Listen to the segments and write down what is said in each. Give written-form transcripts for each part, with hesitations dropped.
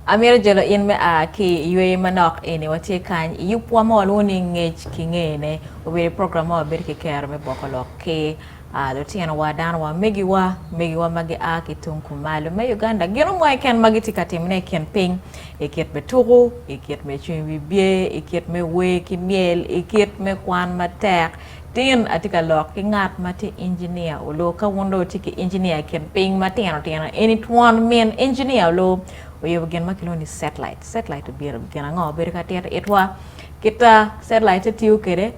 Amir jelo in me a ki yue manok ene wati kan yu po mo lo ni Ngec ki Ngene o be program o be ki ker me bokolo ki do tiana wa dan wa megi wa magi a ki tunku malu me Uganda gino mo ken magi tikatim ne ken ping e ket me turu e ket me chimi bie e ket me we ki miel e ket me kwan matek tin atika lok ki ngat mati engineer o lo ka wondo tiki engineer ken ping mateno tiana any one men engineer lo we begin makilo ni satellite bir begin ngo ber ka tiata etwa kita satellite tiu kere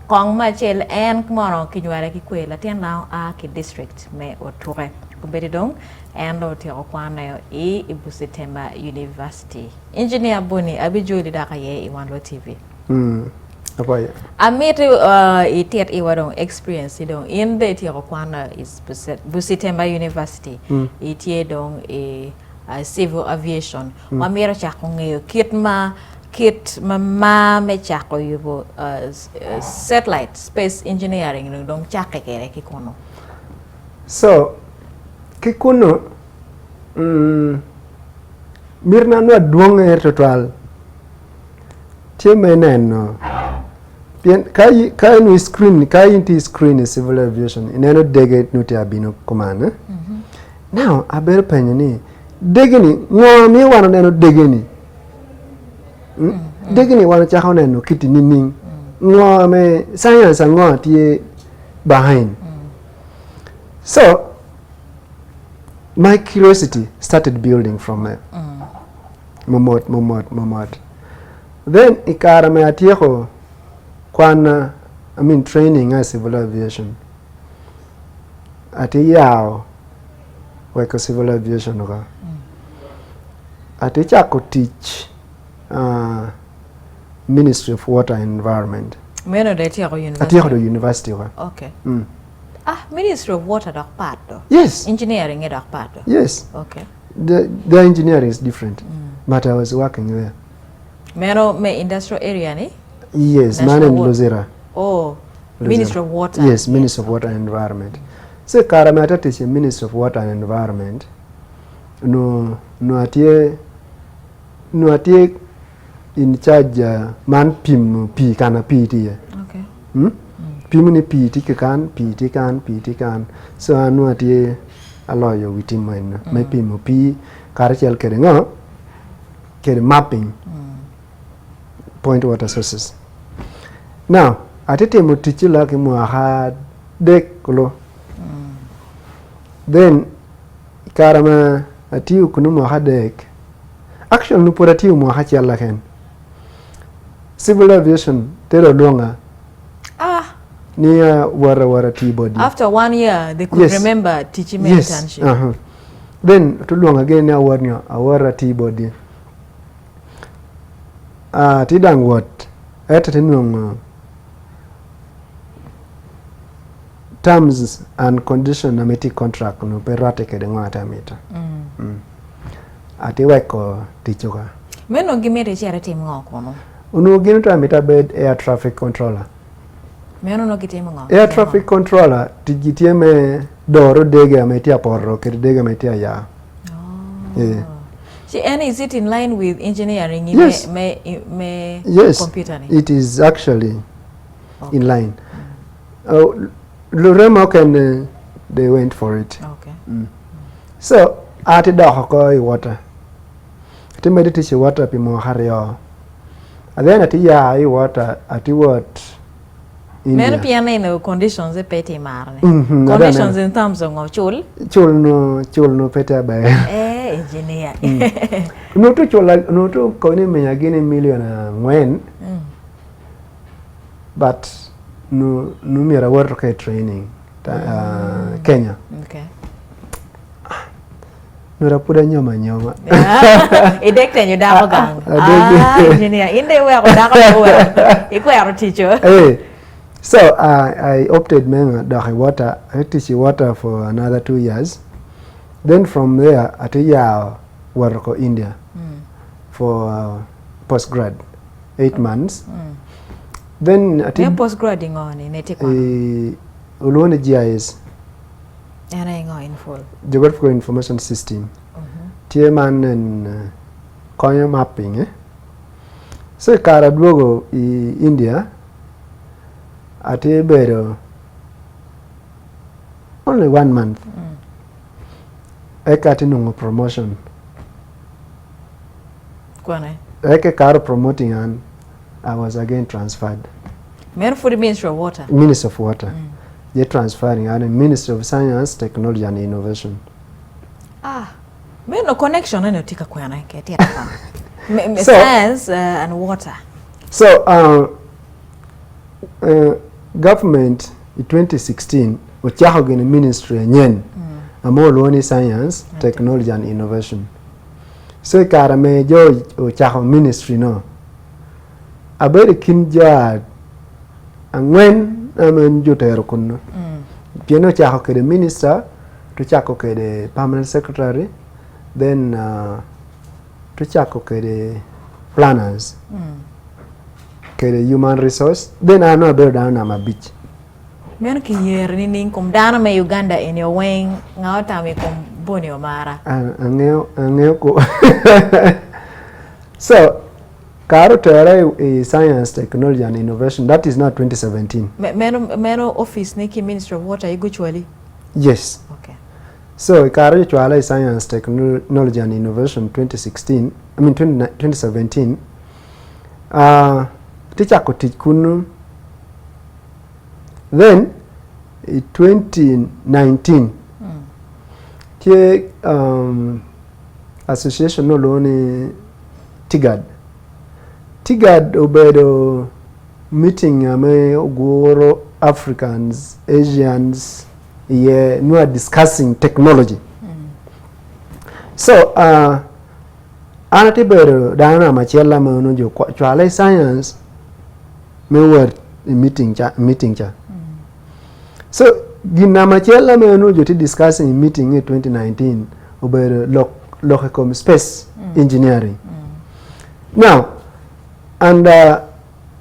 kong ma chel en kmono ki nywara ki kwela ten now a ki district me otore kumbedi dong en lo ti okwana e Busitemba University engineer Bonny abi jodi da ka ye I Wanlo TV Apoy. Amite itiat iwadong experience dong in the ti okwana is Busitemba University itie dong civil aviation wa mera chako ngeyo kit ma me chako yubo satellite space engineering dong chake kere kikono So kikono mirna no duong total temeneno bien kai no screen kai inti screen civil aviation ineno dege nuti abino command now aber penyani degeni ngo mi wana neno degeni degeni wana chako neno kiti nining ngo me science ngo tie behind so my curiosity started building from there momot then ikara me atieko kwana training as civil aviation ati yao weko civil aviation oka ati chako teach Ministry of Water and Environment. Meno de Tiago University. Atiago the university oka. Okay. Ministry of Water doc part though. Yes. Engineering doc part though. Yes. Okay. The engineering is different. But I was working there. Meno me industrial area ni? Yes, man in Lozera. Oh. Lozera. Ministry of Water. Yes, Ministry of Water and Environment. So Karamata teach Ministry of Water and Environment. No atie in charge man pim pi kana pi tie. Okay. Pim ni pi ti kan. So anu atie aloyo witim man. Me pim pi karachel kere ngo kere mapping. Point water sources. Now, atete mo teach la ke mo ha dek lo. Then karama atiu kunu mo ha dek. Actually no pura tiu mo ha chala ken. Civil aviation tero longa. Near wara tea body. After 1 year they could remember teaching me internship. Then to long again near wara tea body. Tidang what? At terms and condition ameti contract no perate ke ngata meta. Ati weko tichoka. Meno gimere chere tim ngoko no. Unu ginu ta meta bed air traffic controller. Meno no gitim ngoko. Air traffic controller tijitieme doro dege ameti aporo ke dege ameti ya. Yeah. And is it in line with engineering? Yes. Yes. Computer? It is actually in line. Lurema can they went for it. Okay. So ati da hoko water. Ati meditishi water pi mo hario. And then ati ya water ati what? Meno piano no conditions e pete marne. Conditions in terms of chul. Chul no pete ba. Engineer. No to chola no to koni me agini million ngwen. But no mira work training Kenya. Okay. Nura pura nyoma. Idekte nyu dako gang. Engineer. Inde we ako dako we. Iko yaro teacher. So I opted menga dako water. I teach water for another 2 years. Then from there at a work India for postgrad 8 months. Then at postgrading on in Etikon. Ulone GIS. And I go in full. Geographical Information System. Tieman and konyo mapping so kara duogo i India ati bedo only 1 month eka tinungo promotion kwane eke karo promoting and I was again transferred men for the Ministry of Water Minister of Water they transferring and Ministry of Science Technology and Innovation men no connection no tika kwane ke tia science and water so government in 2016 uchaho gene ministry Ngene amoloni science technology and innovation so kara me jo uchaho ministry no abere kinja angwen amen jutero kunno pieno chaho kede minister to chako kede permanent secretary then to chako kede planners kede human resource then I know about down am a beach men ki yer ni ning kum dana me Uganda in your wing ngawta me kum Bonny Omara angeo ko so karo tere science technology and innovation that is not 2017 mero office ni ki Ministry of Water iguchwali yes okay so karo chwala science technology and innovation 2016 I mean 2017 teacher ko tikunu then in 2019 ke association no loni tigad obedo meeting ame ogoro Africans Asians ye no are discussing technology so anati bedo dana machela me no jo chwala science me were meeting cha so gina machela me no jo discussing meeting in 2019 obedo local space engineering now and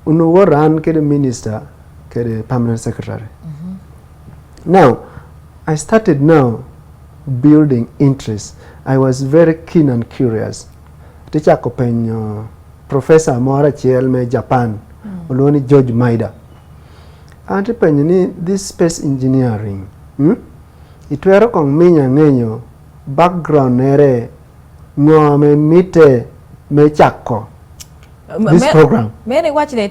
uno ran kede minister kede permanent secretary now I started now building interest. I was very keen and curious. Teacher kopenyo professor mora chiel Japan uloni George Maida anti penyo ni this space engineering itwero kong minya ngenyo background nere ngome mite me chako this program many watching a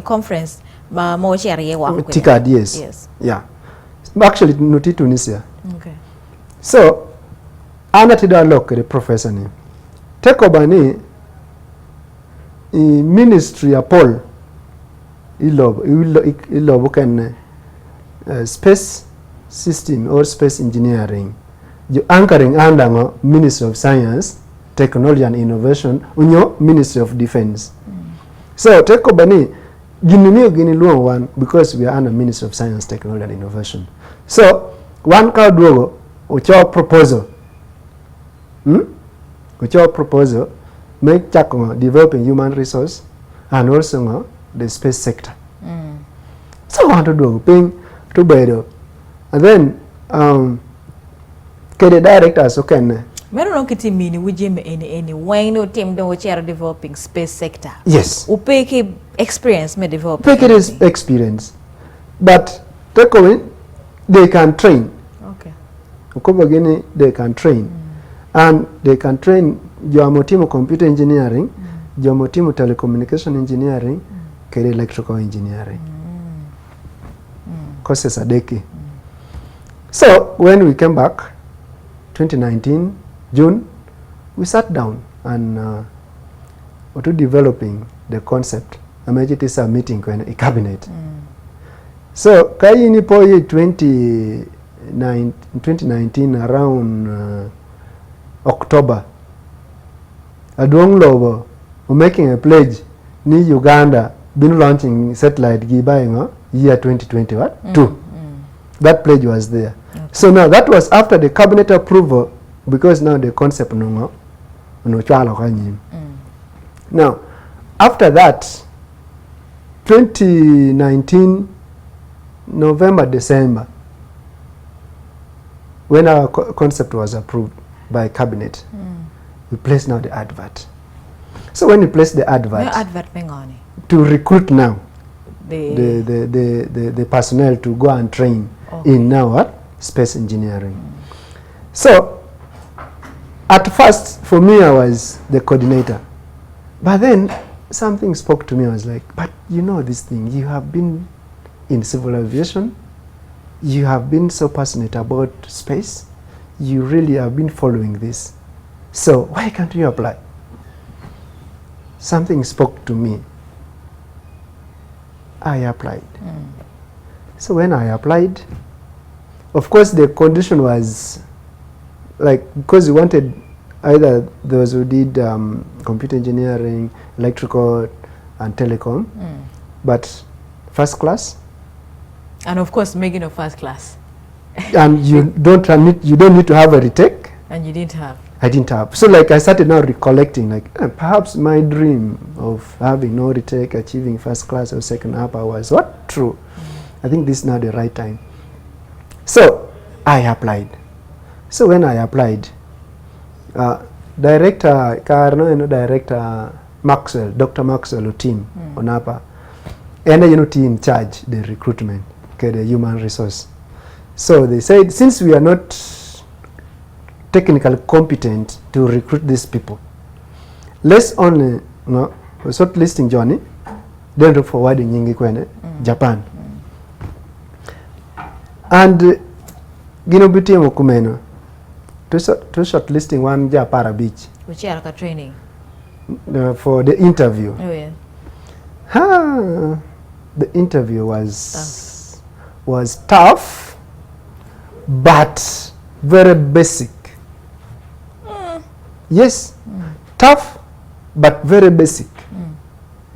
conference ma mo share ye wa TICAD yes yeah actually noti Tunisia okay so anatida look the professor ni take over ni ministry ya Paul ilobo kan space system or space engineering you anchoring under Ministry of Science Technology and Innovation unyo Ministry of Defense so take over ni gini luo one because we are under Ministry of Science Technology and Innovation so one ka duogo ucho proposal make chako developing human resource and also the space sector so want to do ping to bedo and then kede directors okay mero no kiti mini wujeme any when no team don chair developing space sector yes upeke experience me develop take it is experience but take away they can train okay ukobagini they can train and they can train joamotimu computer engineering joamotimu telecommunication engineering kere electrical engineering courses adeki so when we came back 2019 June we sat down and to developing the concept amejiti submitting kwa cabinet so kai ni po 2019 around October adong lobo making a pledge ni Uganda been launching satellite gi by year 2022 that pledge was there so now that was after the cabinet approval because now the concept no chala kanyim now after that 2019 November December when our concept was approved by cabinet we place now the advert. So when we place the advert, mengani to recruit now the the personnel to go and train in now what? Space engineering. So at first, for me, I was the coordinator. But then something spoke to me. I was like, but you know this thing, you have been in civil aviation, you have been so passionate about space, you really have been following this. So why can't you apply? Something spoke to me. I applied. So when I applied, of course the condition was like, because we wanted either those who did computer engineering, electrical and telecom, but first class. And of course making a first class. And you don't need to have a retake. And you didn't have. I didn't have. So like I started now recollecting, like perhaps my dream of having no retake, achieving first class or second upper was what? True. I think this is now the right time. So I applied. So when I applied, director Maxwell, Dr. Maxwell team on upper, and team in charge the recruitment, okay, the human resource. So they said, since we are not technically competent to recruit these people, let's only shortlisting Johnny, then forwarding Ngene, Japan. And Ginobiti Mokumeno to shortlisting one Japara Beach. Which are training? For the interview. Oh yeah. The interview was tough, but very basic. Yes, tough, but very basic.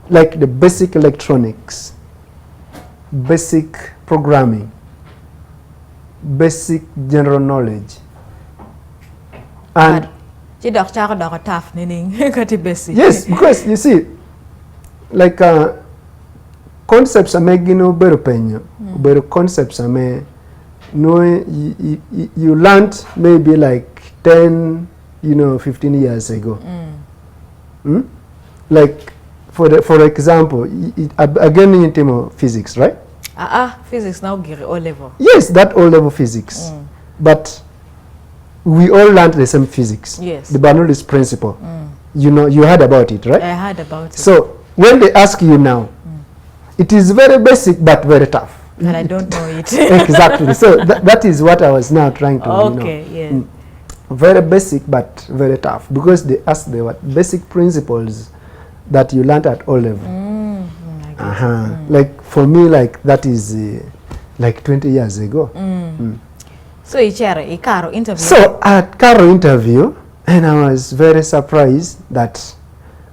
Like the basic electronics, basic programming, basic general knowledge. And tough, basic. Yes, because you see, like concepts are making better penyo, better concepts are made. No, you learned maybe like 10, 15 years ago. Like for example, again in terms of physics, right? Physics now get O level. Yes, that O level physics, but we all learned the same physics. Yes. The Bernoulli's principle. You heard about it, right? I heard about it. So when they ask you now, it is very basic but very tough. And I don't know it. Exactly. So that is what I was now trying to yeah. Very basic but very tough, because they ask the basic principles that you learned at O level. Like for me, like that is like 20 years ago. So a Caro interview. So at Caro interview, and I was very surprised that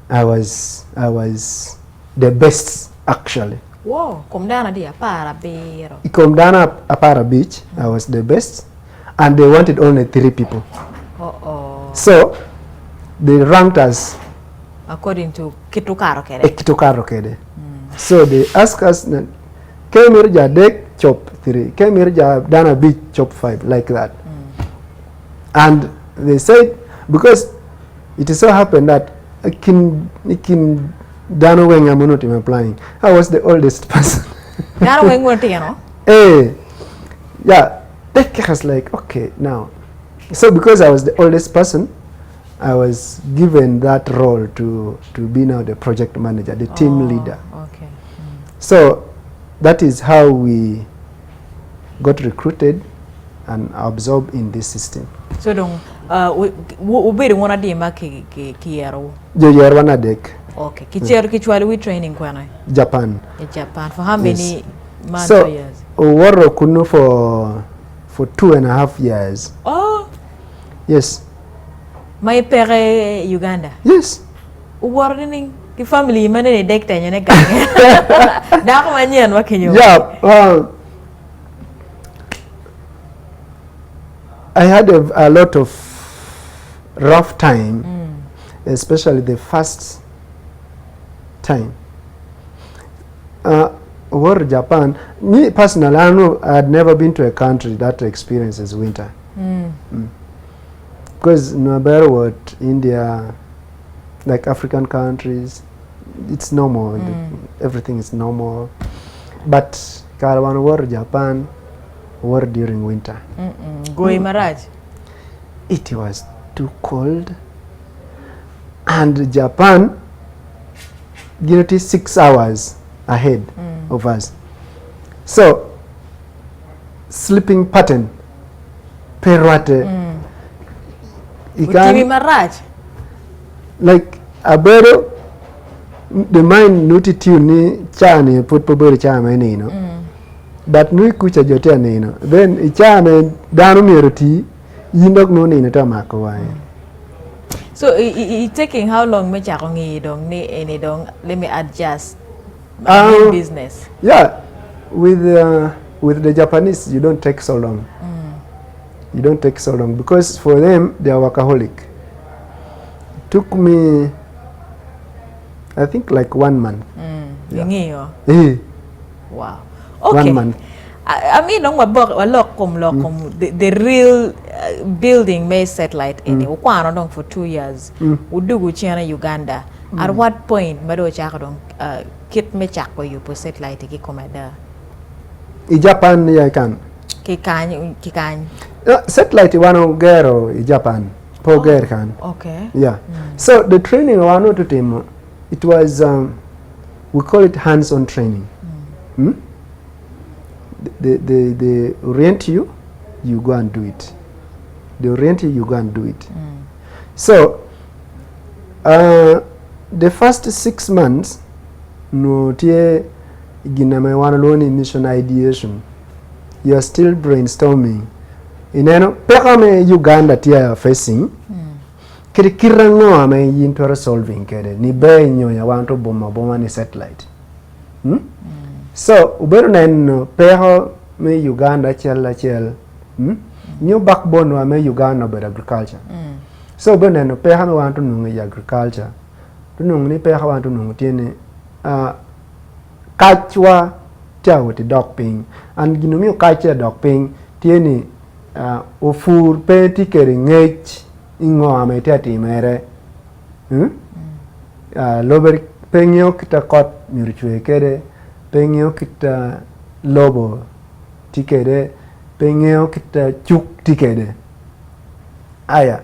I was the best actually. Whoa, come down a para beero. Come down a para beach, I was the best, and they wanted only 3 people. So they ranked us according to Kitukaro Kede. So they asked us, Kemirja deck chop 3, Kemirja Dana beach chop 5, like that. And they said, because it so happened that Kim Dano Weng I'm applying. I was the oldest person. Dano Weng went, yeah, that was like, okay, now. So because I was the oldest person, I was given that role to be now the project manager, the team leader. Okay. So that is how we got recruited and absorbed in this system. So don't we don't want to do kiero. Joyer wana dek. Okay. Kichwali we training kwana. Japan. Japan. For how many months or years? Waro kuno for 2.5 years. Oh. Yes. My pere Uganda. Yes. Warning. The family man in a deck ten and That one year working you. Yeah. I had a lot of rough time, especially the first time. War Japan. Me personally, I had never been to a country that experiences winter. because no matter what India, like African countries, it's normal. Everything is normal. But Karawan war Japan war during winter. Goi Maraj. It was too cold, and Japan, it is 6 hours ahead of us. So sleeping pattern, perwate. Utimi Maraj. Like abero the mind nutitude ni chane put pobere chame ni no. But nui kucha jote ni no. Then ichame danu miroti yindok no ni to makawai. So it taking how long me chakongi dong ni any dong let me adjust business. Yeah, with the Japanese you don't take so long. You don't take so long because for them they are workaholic. It took me I think like 1 month. Wow. Okay. 1 month. I mean, the real building may satellite in it for 2 years. We do China, Uganda. At what point, Mado Chakadong, kit me chako you po satellite ki komada? In Japan, yeah, I can. Kikan. Satellite one gero in Japan. Po can. Okay. Yeah. So the training one to team, it was we call it hands-on training. They orient you, you go and do it. They orient you, you go and do it. So the first 6 months, no tie giname wanaloni mission ideation. You are still brainstorming. Ineno pekame Uganda tia facing. Kirango ame into solving kede ni be nyonya wanto bomba ni satellite. So ubero na peho me Uganda chel new backbone wa me Uganda be agriculture. So ubero na peho me wanto nungi agriculture. Tunung ni peho wanto nungi tiene kachwa tia wuti dog ping and ginumi kachwa dog ping tiene ofur pe tikere Ngec ingo amete timere lober pengyo kita kot mirchwe kede pengyo kita lobo tikede pengyo kita chuk tikede aya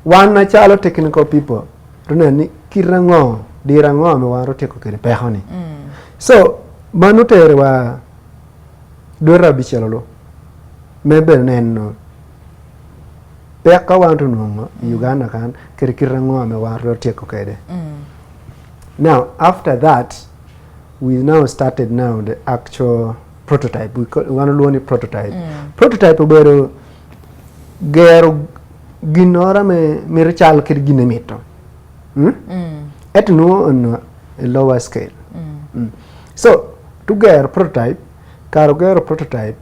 wana chalo technical people runa ni kirango dirango me waro teko kede pehoni so manutere wa dora bichelolo mebe nenno peka wantu nungo Uganda kan kirkirango ame waro teko kede. Now after that we now started now the actual prototype. We want to learn prototype. Prototype ubero gero ginora me mirchal kir ginemito. At no on a lower scale. So to get prototype, karo gero prototype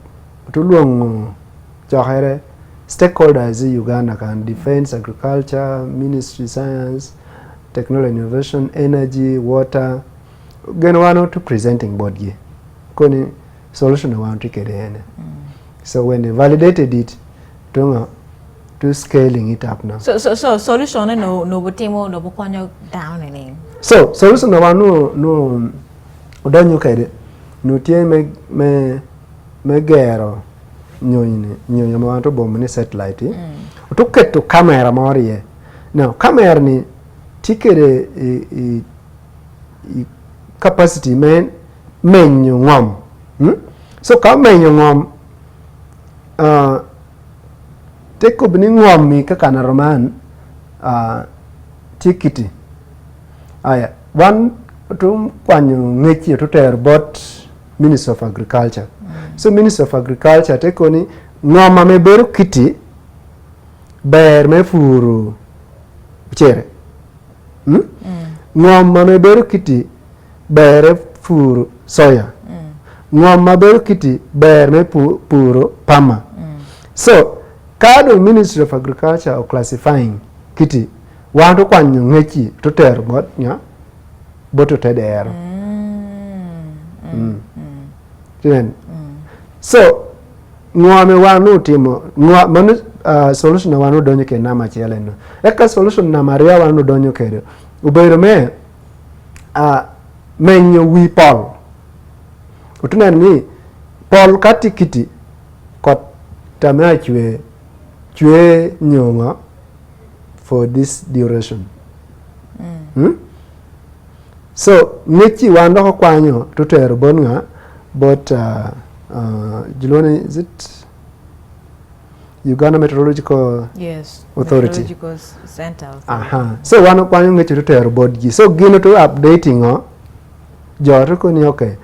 to luongo johere stakeholders in Uganda can defense, agriculture, ministry, science, technology, innovation, energy, water. Gen one to presenting board ye. Koni solution one to kere. So when they validated it, to scaling it up now. So solution no butimo no bukonyo down any. So solution one no udonyo kere. No tie me gero. Nyo mawanto bomba ni satellite utuketo camera moriye now camera ni tikere capacity menyo ngom so ka menyo ngom teko bini ngom mi kakana roman tikiti aya one to kwanyo Ngec to ter bot Minister of Agriculture. So Minister of Agriculture teko ni ngoma me beru kiti ber me furu chere. Ngoma me beru kiti ber furu soya. Ngoma beru kiti ber me puro pama. So kado Ministry of Agriculture or classifying kiti wanto kwanyo Ngec to ter bot nya boto tedero. So ngwame wanu timo manu solution na wanu donyo ke nama chele no eka solution na maria wanu donyo ke ubero me menyo wi pol utuna ni pol kati kiti kot tamea chwe nyonga for this duration so ngechi wando ko kwanyo tutero bonga but Jilone, is it Uganda Meteorological Authority? Meteorological Center. So one of one to repair board. So gino to updating Jorko ni okay.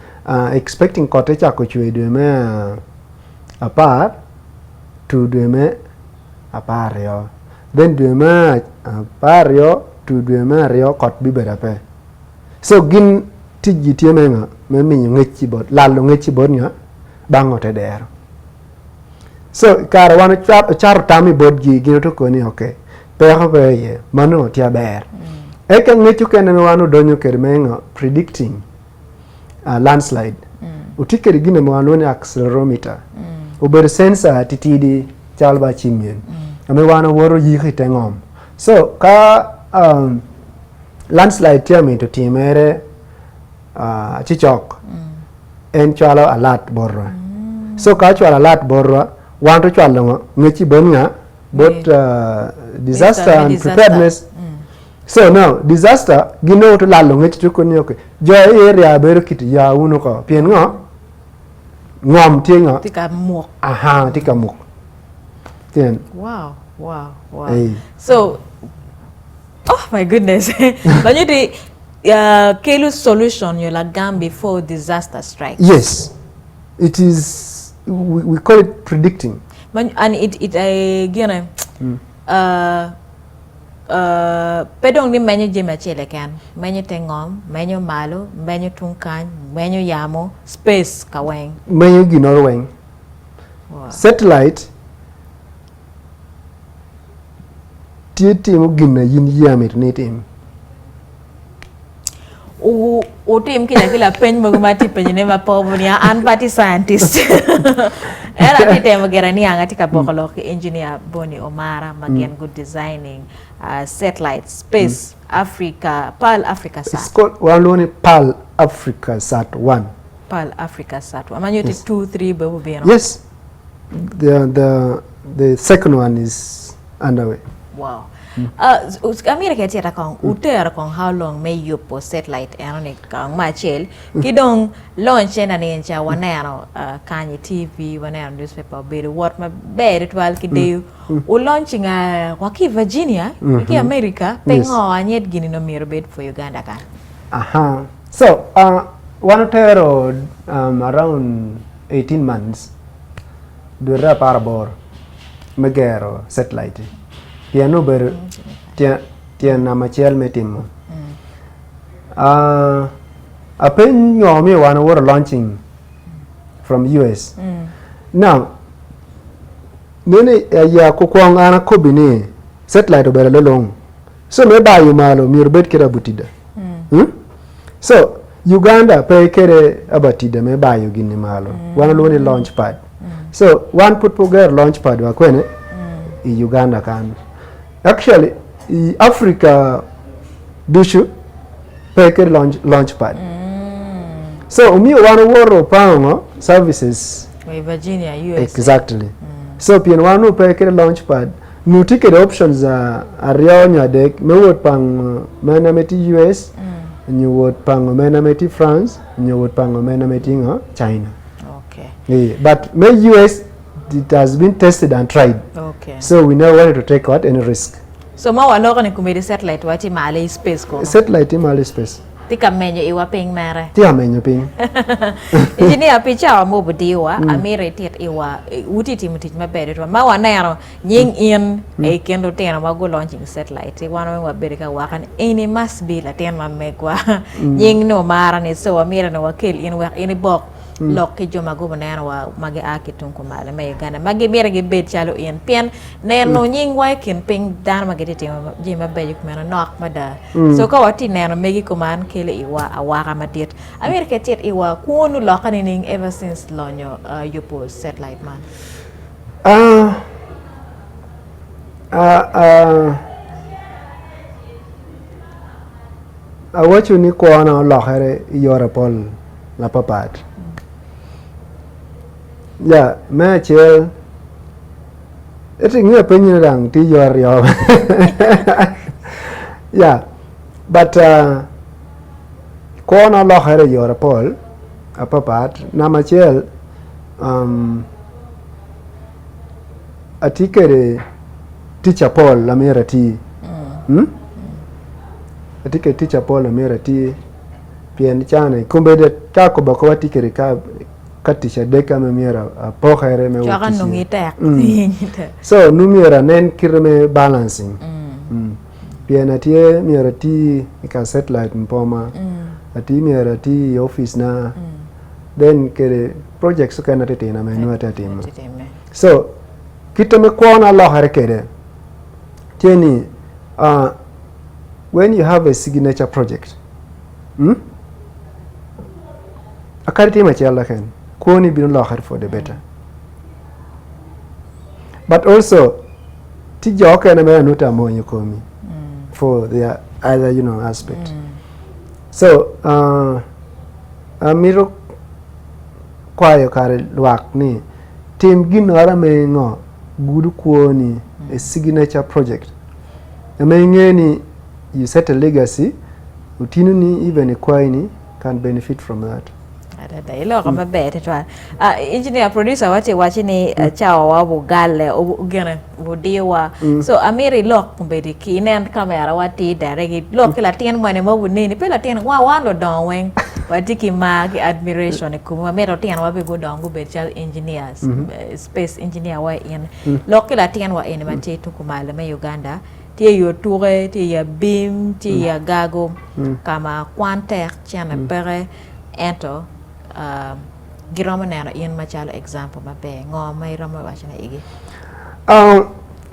Expecting cottage akuchwe do me apart to do me apario. Then do me apario to do me rio cot biberape. So gin tiji tiemenga me minyo ngechi board. Lalo ngechi board nya bango te der. So kara wana char tami board gi gino to koni okay. Pero ye mano tia ber. Eka ngechu kene wanu donyo kermenga predicting landslide. Utikeri gine mwanu ni accelerometer. Uber sensor titidi chalba chimien. Ame wana woro yiki tengom. So ka landslide tia mi to timere chichok. En chwalo alert borwa. So ka chwalo alert borwa wanto chwalo ngechi bonga both disaster and preparedness. So now disaster gino to lalo ngechi to koni okay. Jo area bero kiti ya uno ko pien ngom tinga tika mok. Tika mok. Tien. Wow. Hey. So oh my goodness. But you the Kelu solution you like gam before disaster strikes. Yes. It is we call it predicting. And it gina pedong ni menyo jema chele kan menyo tengom menyo malo menyo tungkan menyo yamo space kaweng menyo ginorweng. Satellite tietimo gina yin yamit netim o team kila pen magumati penye ma pobunia an party scientist era titemo gerani angati ka bokolo engineer Bonny Omara magen good designing satellite space Africa PAL Africa Sat. It's called one PAL Africa Sat 1. PAL Africa Sat 1. Manyo yes. 2 3 bebu be no. Yes. The second one is underway. Wow. America tiara kong utera kong how long may you post satellite aeronik kong machel kidong launch na ninja wanero kanye TV wanero newspaper be what ma be twal kideu u launching waki Virginia ki America pengo anyet gini no miro bed for Uganda kan. So one tero around 18 months dura parabor megero satellite piano ber tia na machel metim a pen yomi one were launching from US. Now nene ya kukwang ana kobini satellite ber long so me ba yumalo mirbet kera butida. So Uganda pay kere abatida me ba yugini malo one lone launch pad. So one put together launch pad wa kwene Uganda kan actually Africa dishu peke launch pad. So umi one woro pango services Virginia US exactly. So pien one peke launch pad nu ticket options are nya dek me wot pang menameti US nyu wot pang menameti France nyu wot pang menameti China. Okay. Yeah, but me US it has been tested and tried. Okay. So we never wanted to take out any risk. So ma wano ni kumedi satellite wati male space ko. Satellite male space. Tika menyo iwa ping mere. Tia menyo ping. Engineer picha wa mo budiwa amere tet iwa utiti mutiti mabere to ma wana yaro nying in e kendo tena mago launching satellite wana wa berika wakan any must be la ten ma megwa nying no mara ni so amere no wakil in wa any bok lokki joma go banana wa mage akitun ko mala may gana mage mere ge bet chalo en pen neno nying wa ken ping dan mage tete jima be ko mena nok mada so ko wati neno megi ko man kele iwa awara madet America tet iwa kunu lokani ning ever since lonyo yupo satellite man awacho ni kwana olokore yore pol la papat. Yeah, me achiel eti ng'e penyo dang ti yor yo. Yeah, but kwana olokore yore pol la papat. Nama achiel atikere teacher Paul la mera ti. Atike teacher Paul la mera ti pien chane kumbede kako bako watikere ka teacher deka me mera pokhere me utisi. So numera nen kirme balancing. Pien atie mera ti ka satellite mpoma. Ati mera ti office na. Then kere projects kana tetina me nuata tima. So kita me kwana lohare kere. Tieni when you have a signature project, akariti machalla ken koni bin lohar for the better. But also tijo kana me nuta monyo komi for the other aspect. So amiro kwayo kare luak ni tim ginora me ngo gudu kuoni a signature project. Ngene you set a legacy, utinuni even a kwaini can benefit from that. Ilo kama bete twa. Engineer producer wache ni chawa wa bugale ugene budiwa. So amiri lock kumbedi ki nen kamera wati direct lock la tien mwane mo nini pela tien wa lo don wen watiki ma ki admiration kuma mero tien wa be go don go be engineers space engineer wa in lock la tien wa in mate to kuma le me Uganda. Tie yo toure, tie ya bim, tie ya gago, kama kwanter, tiana pere, ento, girama nera yin machala example mabe, ngo may rama wachana igi.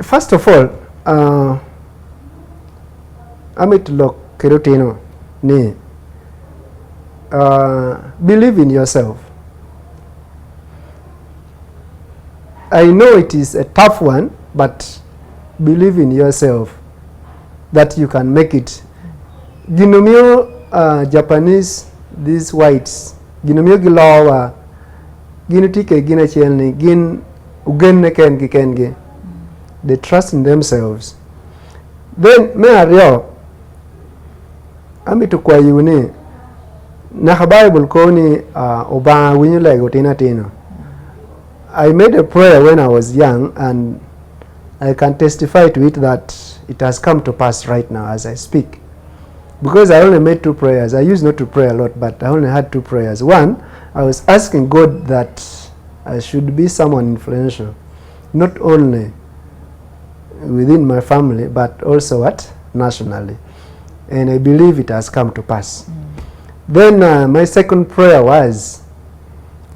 First of all, amit lok kerotino ni believe in yourself. I know it is a tough one, but believe in yourself that you can make it. Ginomio Japanese, these whites, ginomio gilawa, ginutike gina chelni, gin ugenne kenge. They trust in themselves. Then me ario, amitu kwa yuni, na Bible koni oba winyula gotina tino. I made a prayer when I was young, and I can testify to it that it has come to pass right now as I speak. Because I only made 2 prayers. I used not to pray a lot, but I only had 2 prayers. One, I was asking God that I should be someone influential, not only within my family, but also nationally. And I believe it has come to pass. Then my second prayer was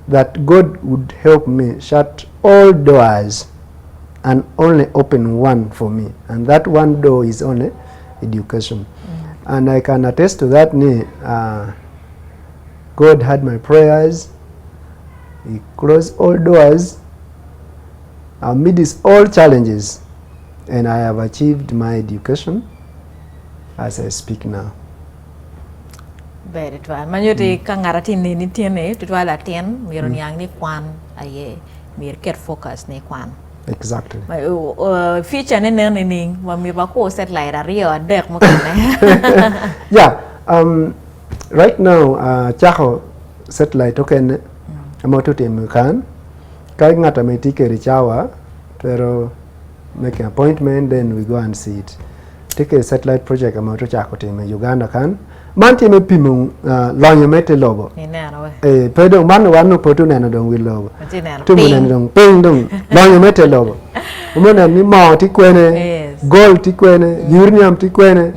that God would help me shut all doors and only open one for me, and that one door is only education. And I can attest to that. God had my prayers. He closed all doors amidst all challenges, and I have achieved my education as I speak now. Bere twa manyote kangarati ni tiene tutwa la tien miron yang ni kwan aye mir ket focus ni kwan. Exactly. Feature ni wa mi ba ko set lai ra rio dek mo kane. Yeah, right now chaho satellite token amoto tem kan kai ngata me tikeri chawa pero make an appointment, then we go and see it. Take a satellite project amoto chako tem Uganda kan manti me pimu lonyo mete lobo pedo manu wanu potu nena dong wi lobo tumu nena dong ping dong lonyo mete lobo umona ni mo tikwene gold tikwene uranium tikwene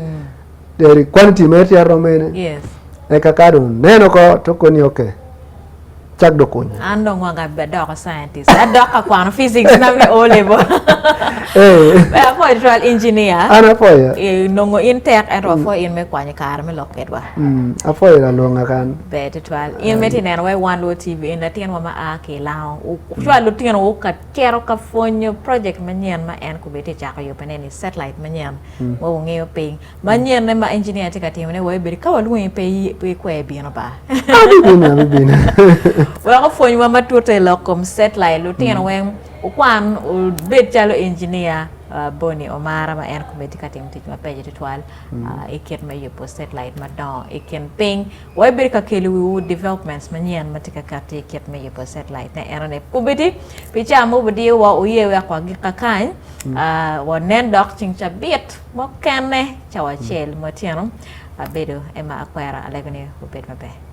the quantity mete aromene yes e kakado neno ko tokoni okay chắc được cũng anh đâu ngoan gặp dog scientist dog cả quan physics na me O level ba foi trial engineer ana foi nongo intech and foi in me kwanya kar me loket wa a foi la longa kan be trial in me tinen way one lo tv in la tien wa ma a ke lao trial lo tien o ka kero ka fonyo project manyen ma en ku bete chaka yo peneni satellite manyen wo ngeo ping manyen ne ma engineer te ka tim ne way be ka wa lu pe kwe bi no ba bina wa ko fonyo ma tote lo kom satellite lo tien wen o kwan o bet chalo engineer Bonny Omara ma en ko beti katim tij ma peje toile e ket ma yo satellite ma don e ken ping way be ka keli wi developments ma nyen ma tika kati ket ma yo satellite ne erane ko beti picha mo bedi wa o ye wa kwa gi ka kan wa nen dok ching cha bit mo kenne cha wa chel mo tiano bedo e ma akwara alegone ko bet ma be